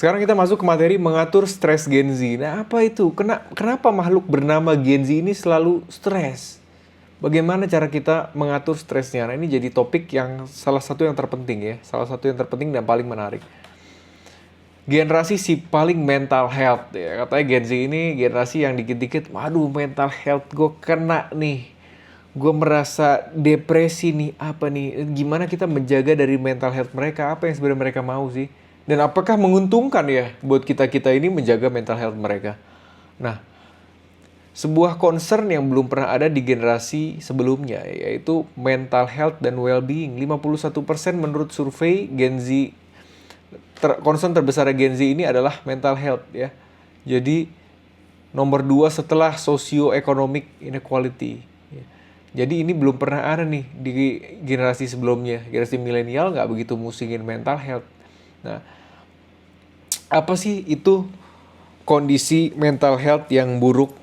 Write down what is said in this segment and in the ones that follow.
Sekarang kita masuk ke materi mengatur stres Gen Z. Nah, apa itu? Kenapa makhluk bernama Gen Z ini selalu stres? Bagaimana cara kita mengatur stresnya? Nah, ini jadi topik yang salah satu yang terpenting ya. Salah satu yang terpenting dan paling menarik. Generasi si paling mental health ya. Katanya Gen Z ini generasi yang dikit-dikit, waduh mental health gue kena nih. Gue merasa depresi nih, apa nih? Gimana kita menjaga dari mental health mereka? Apa yang sebenarnya mereka mau sih? Dan apakah menguntungkan ya buat kita-kita ini menjaga mental health mereka? Nah, sebuah concern yang belum pernah ada di generasi sebelumnya, yaitu mental health dan well-being. 51% menurut survei Gen Z, concern terbesar Gen Z ini adalah mental health ya. Jadi nomor 2 setelah socio-economic inequality. Jadi ini belum pernah ada nih di generasi sebelumnya. Generasi milenial nggak begitu musingin mental health. Nah, apa sih itu kondisi mental health yang buruk?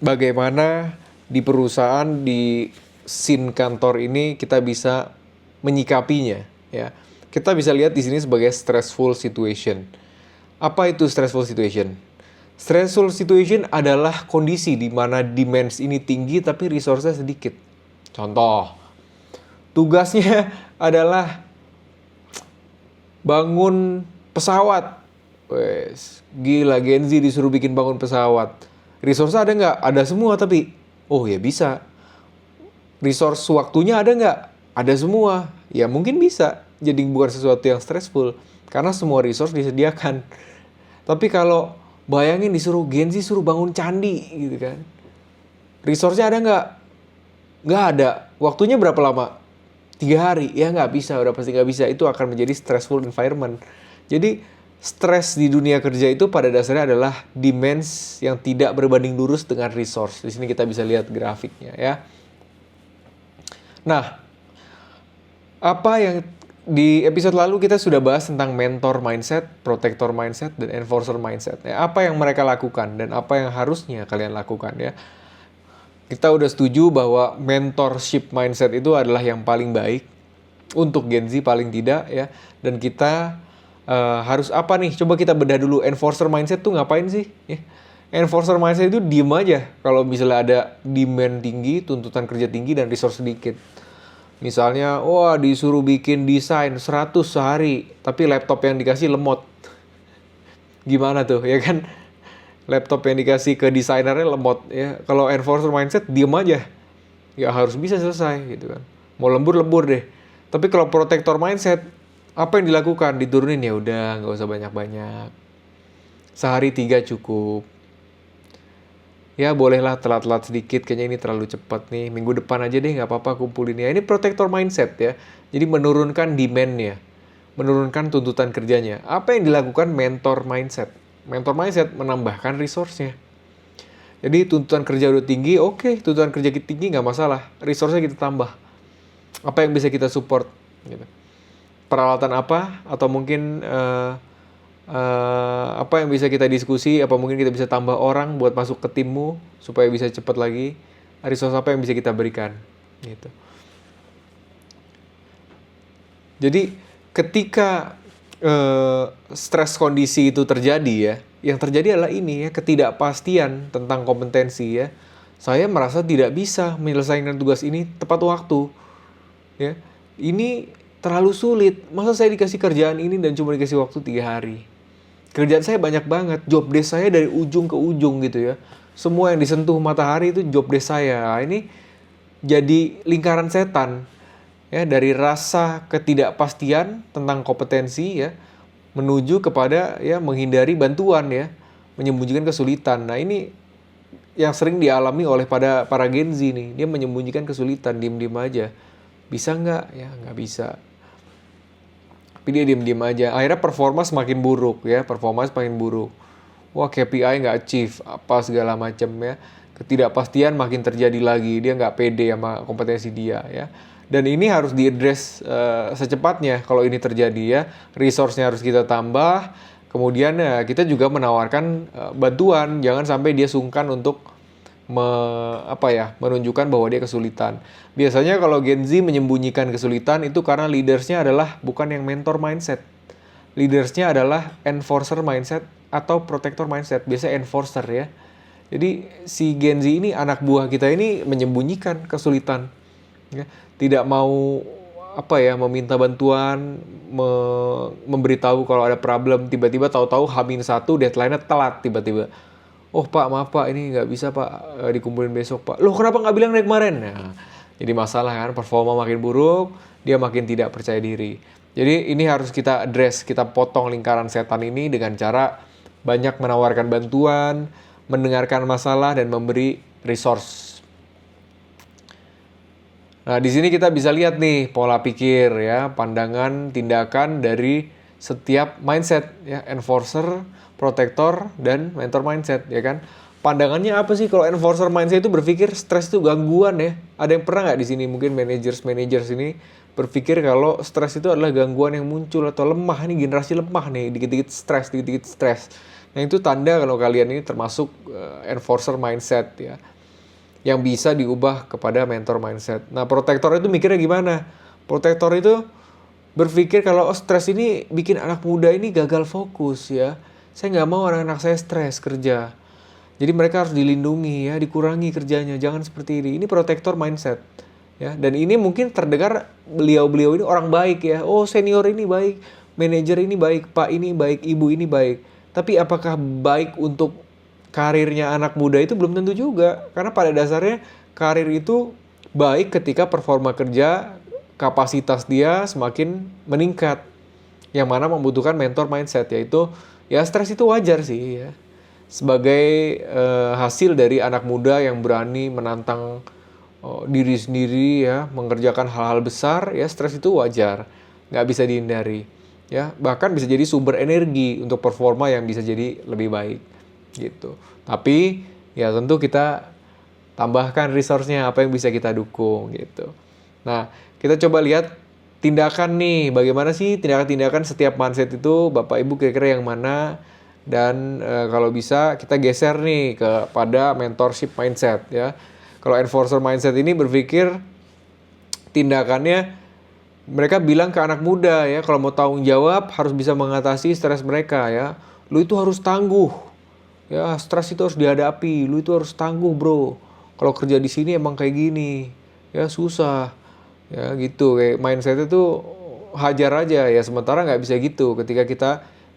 Bagaimana di perusahaan, di scene kantor ini kita bisa menyikapinya? Ya, kita bisa lihat di sini sebagai stressful situation. Apa itu stressful situation? Stressful situation adalah kondisi di mana demands ini tinggi tapi resource-nya sedikit. Contoh, tugasnya adalah bangun pesawat. Wes, gila Gen Z disuruh bikin bangun pesawat. Resource ada nggak? Ada semua tapi, oh ya bisa. Resource waktunya ada nggak? Ada semua. Ya mungkin bisa. Jadi bukan sesuatu yang stressful. Karena semua resource disediakan. Tapi kalau bayangin disuruh Gen Z suruh bangun candi gitu kan. Resource-nya ada nggak? Nggak ada. Waktunya berapa lama? 3 hari, ya nggak bisa, udah pasti nggak bisa. Itu akan menjadi stressful environment. Jadi stres di dunia kerja itu pada dasarnya adalah demands yang tidak berbanding lurus dengan resource. Di sini kita bisa lihat grafiknya ya. Nah, apa yang di episode lalu kita sudah bahas tentang mentor mindset, protector mindset, dan enforcer mindset. Ya, apa yang mereka lakukan dan apa yang harusnya kalian lakukan ya. Kita udah setuju bahwa mentorship mindset itu adalah yang paling baik untuk Gen Z paling tidak ya. Dan kita harus apa nih? Coba kita bedah dulu. Enforcer mindset tuh ngapain sih? Ya. Enforcer mindset itu diem aja kalau misalnya ada demand tinggi, tuntutan kerja tinggi, dan resource sedikit. Misalnya, wah disuruh bikin desain 100 sehari, tapi laptop yang dikasih lemot. Gimana tuh ya kan? Laptop yang dikasih ke desainernya lemot ya. Kalau enforcer mindset diem aja, ya harus bisa selesai gitu kan. Mau lembur deh. Tapi kalau protector mindset, apa yang dilakukan? Diturunin ya udah, nggak usah banyak-banyak. Sehari 3 cukup. Ya bolehlah telat-telat sedikit, kayaknya ini terlalu cepat nih. Minggu depan aja deh, nggak apa-apa kumpulin ya. Ini protector mindset ya. Jadi menurunkan demand-nya, menurunkan tuntutan kerjanya. Apa yang dilakukan mentor mindset? Mentor mindset menambahkan resource-nya. Jadi tuntutan kerja udah tinggi, oke, tuntutan kerja kita tinggi nggak masalah. Resource-nya kita tambah. Apa yang bisa kita support? Gitu. Peralatan apa? Atau mungkin apa yang bisa kita diskusi? Apa mungkin kita bisa tambah orang buat masuk ke timmu supaya bisa cepat lagi? Resource apa yang bisa kita berikan? Gitu. Jadi ketika stres kondisi itu terjadi ya, yang terjadi adalah ini ya, ketidakpastian tentang kompetensi ya. Saya merasa tidak bisa menyelesaikan tugas ini tepat waktu. Ya, ini terlalu sulit. Masa saya dikasih kerjaan ini dan cuma dikasih waktu 3 hari? Kerjaan saya banyak banget. Job desk saya dari ujung ke ujung gitu ya. Semua yang disentuh matahari itu job desk saya. Nah, ini jadi lingkaran setan. Ya, dari rasa ketidakpastian tentang kompetensi ya menuju kepada ya menghindari bantuan ya, menyembunyikan kesulitan. Nah, ini yang sering dialami oleh para Gen Z nih. Dia menyembunyikan kesulitan, diem-diem aja. Bisa nggak? Ya, nggak bisa. Tapi dia diem-diem aja. Akhirnya performa semakin buruk ya, performa semakin buruk. Wah, KPI nggak achieve, apa segala macam ya. Ketidakpastian makin terjadi lagi. Dia nggak pede sama kompetensi dia ya. Dan ini harus diaddress secepatnya kalau ini terjadi ya. Resource-nya harus kita tambah. Kemudian kita juga menawarkan bantuan. Jangan sampai dia sungkan untuk menunjukkan bahwa dia kesulitan. Biasanya kalau Gen Z menyembunyikan kesulitan itu karena leadersnya adalah bukan yang mentor mindset. leadersnya adalah enforcer mindset atau protector mindset. Biasanya enforcer ya. Jadi si Gen Z ini, anak buah kita ini menyembunyikan kesulitan. Ya. Tidak mau meminta bantuan, memberitahu kalau ada problem, tiba-tiba tahu-tahu H-1 deadline-nya telat tiba-tiba. Oh pak, maaf pak, ini nggak bisa pak, dikumpulin besok pak. Loh kenapa nggak bilang dari kemarin? Nah, jadi masalah kan, performa makin buruk, dia makin tidak percaya diri. Jadi ini harus kita address, kita potong lingkaran setan ini dengan cara banyak menawarkan bantuan, mendengarkan masalah, dan memberi resource. Nah, di sini kita bisa lihat nih pola pikir ya, pandangan, tindakan dari setiap mindset ya, enforcer, protector, dan mentor mindset ya kan. Pandangannya apa sih kalau enforcer mindset itu berpikir stres itu gangguan ya. Ada yang pernah nggak di sini mungkin managers ini berpikir kalau stres itu adalah gangguan yang muncul atau lemah, ini generasi lemah nih, dikit-dikit stres. Nah, itu tanda kalau kalian ini termasuk enforcer mindset ya, yang bisa diubah kepada mentor mindset. Nah, protektor itu mikirnya gimana? Protektor itu berpikir kalau stres ini bikin anak muda ini gagal fokus ya. Saya nggak mau anak-anak saya stres kerja. Jadi mereka harus dilindungi ya, dikurangi kerjanya. Jangan seperti ini. Ini protektor mindset. Ya, dan ini mungkin terdengar beliau-beliau ini orang baik ya. Oh, senior ini baik, manajer ini baik, pak ini baik, ibu ini baik. Tapi apakah baik untuk karirnya anak muda? Itu belum tentu juga. Karena pada dasarnya karir itu baik ketika performa kerja, kapasitas dia semakin meningkat. Yang mana membutuhkan mentor mindset, yaitu ya stres itu wajar sih ya. Sebagai hasil dari anak muda yang berani menantang diri sendiri ya, mengerjakan hal-hal besar ya, stres itu wajar. Nggak bisa dihindari. Ya, bahkan bisa jadi sumber energi untuk performa yang bisa jadi lebih baik gitu. Tapi ya tentu kita tambahkan resource-nya, apa yang bisa kita dukung gitu. Nah, kita coba lihat tindakan nih, bagaimana sih tindakan-tindakan setiap mindset itu, Bapak Ibu kira-kira yang mana? Dan kalau bisa kita geser nih kepada mentorship mindset ya. Kalau enforcer mindset ini berpikir tindakannya, mereka bilang ke anak muda ya, kalau mau tanggung jawab harus bisa mengatasi stres mereka ya. Lu itu harus tangguh. Ya, stres itu harus dihadapi. Lu itu harus tangguh, bro. Kalau kerja di sini emang kayak gini. Ya, susah. Ya, gitu. Kayak mindset itu hajar aja ya. Sementara nggak bisa gitu. Ketika kita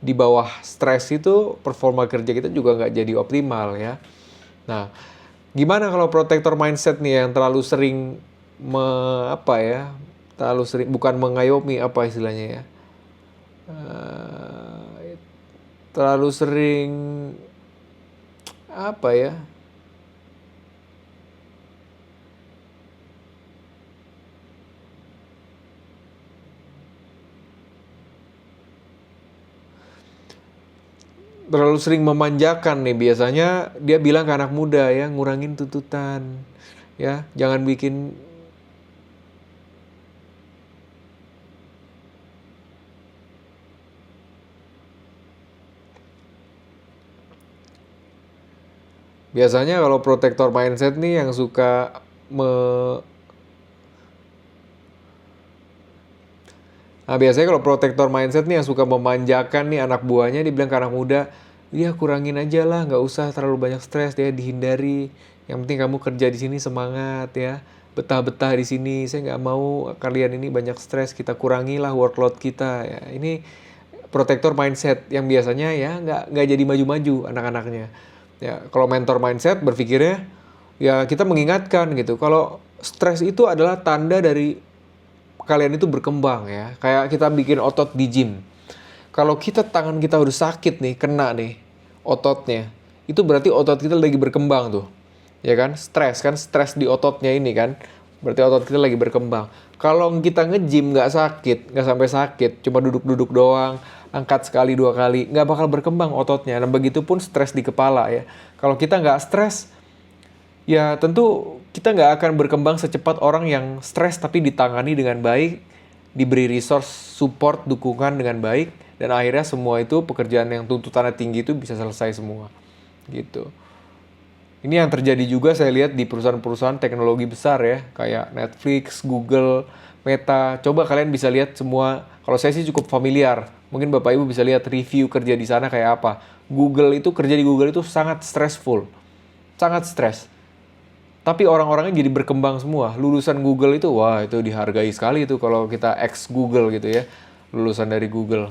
di bawah stres itu, performa kerja kita juga nggak jadi optimal ya. Nah, gimana kalau protector mindset nih yang terlalu sering terlalu sering, bukan mengayomi, apa istilahnya ya, terlalu sering terlalu sering memanjakan nih. Biasanya dia bilang ke anak muda ya, ngurangin tuntutan ya, jangan bikin biasanya kalau protector mindset nih yang suka biasanya kalau protector mindset nih yang suka memanjakan nih anak buahnya, dia bilang ke anak muda, ya kurangin aja lah, nggak usah terlalu banyak stres ya, dihindari. Yang penting kamu kerja di sini semangat ya, betah-betah di sini. Saya nggak mau kalian ini banyak stres, kita kurangilah workload kita ya. Ini protector mindset yang biasanya ya nggak jadi maju-maju anak-anaknya. Ya, kalau mentor mindset berpikirnya ya kita mengingatkan gitu, kalau stres itu adalah tanda dari kalian itu berkembang ya. Kayak kita bikin otot di gym. Kalau tangan kita udah sakit nih, kena nih ototnya, itu berarti otot kita lagi berkembang tuh. Ya kan? Stres di ototnya ini kan. Berarti otot kita lagi berkembang. Kalau kita nge-gym nggak sampai sakit, cuma duduk-duduk doang, angkat sekali 2 kali, nggak bakal berkembang ototnya. Dan begitu pun stres di kepala ya. Kalau kita nggak stres, ya tentu kita nggak akan berkembang secepat orang yang stres tapi ditangani dengan baik, diberi resource, support, dukungan dengan baik, dan akhirnya semua itu pekerjaan yang tuntutannya tinggi itu bisa selesai semua. Gitu. Ini yang terjadi juga saya lihat di perusahaan-perusahaan teknologi besar ya, kayak Netflix, Google. Meta. Coba kalian bisa lihat semua, kalau saya sih cukup familiar. Mungkin Bapak Ibu bisa lihat review kerja di sana kayak apa. Kerja di Google itu sangat stressful. Sangat stres. Tapi orang-orangnya jadi berkembang semua. Lulusan Google itu, wah itu dihargai sekali itu kalau kita ex Google gitu ya. Lulusan dari Google,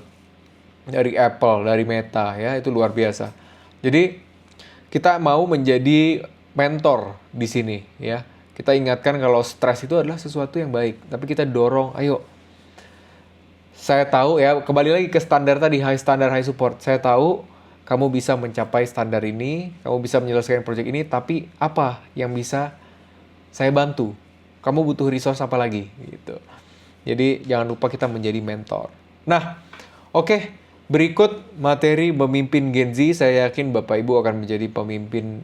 dari Apple, dari Meta ya, itu luar biasa. Jadi kita mau menjadi mentor di sini ya. Kita ingatkan kalau stres itu adalah sesuatu yang baik. Tapi kita dorong, ayo. Saya tahu ya, kembali lagi ke standar tadi, high standard, high support. Saya tahu kamu bisa mencapai standar ini, kamu bisa menyelesaikan proyek ini, tapi apa yang bisa saya bantu? Kamu butuh resource apa lagi? Gitu. Jadi jangan lupa kita menjadi mentor. Nah, oke. Berikut materi memimpin Gen Z. Saya yakin Bapak Ibu akan menjadi pemimpin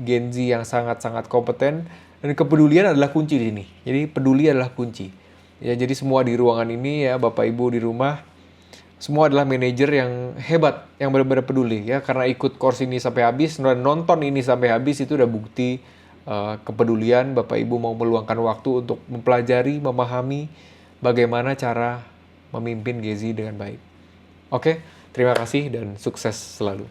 Gen Z yang sangat-sangat kompeten. Dan kepedulian adalah kunci di sini. Jadi peduli adalah kunci. Ya, jadi semua di ruangan ini ya, Bapak Ibu di rumah, semua adalah manajer yang hebat, yang benar-benar peduli ya, karena ikut course ini sampai habis, dan nonton ini sampai habis itu udah bukti kepedulian. Bapak Ibu mau meluangkan waktu untuk mempelajari, memahami bagaimana cara memimpin Gen Z dengan baik. Oke, terima kasih dan sukses selalu.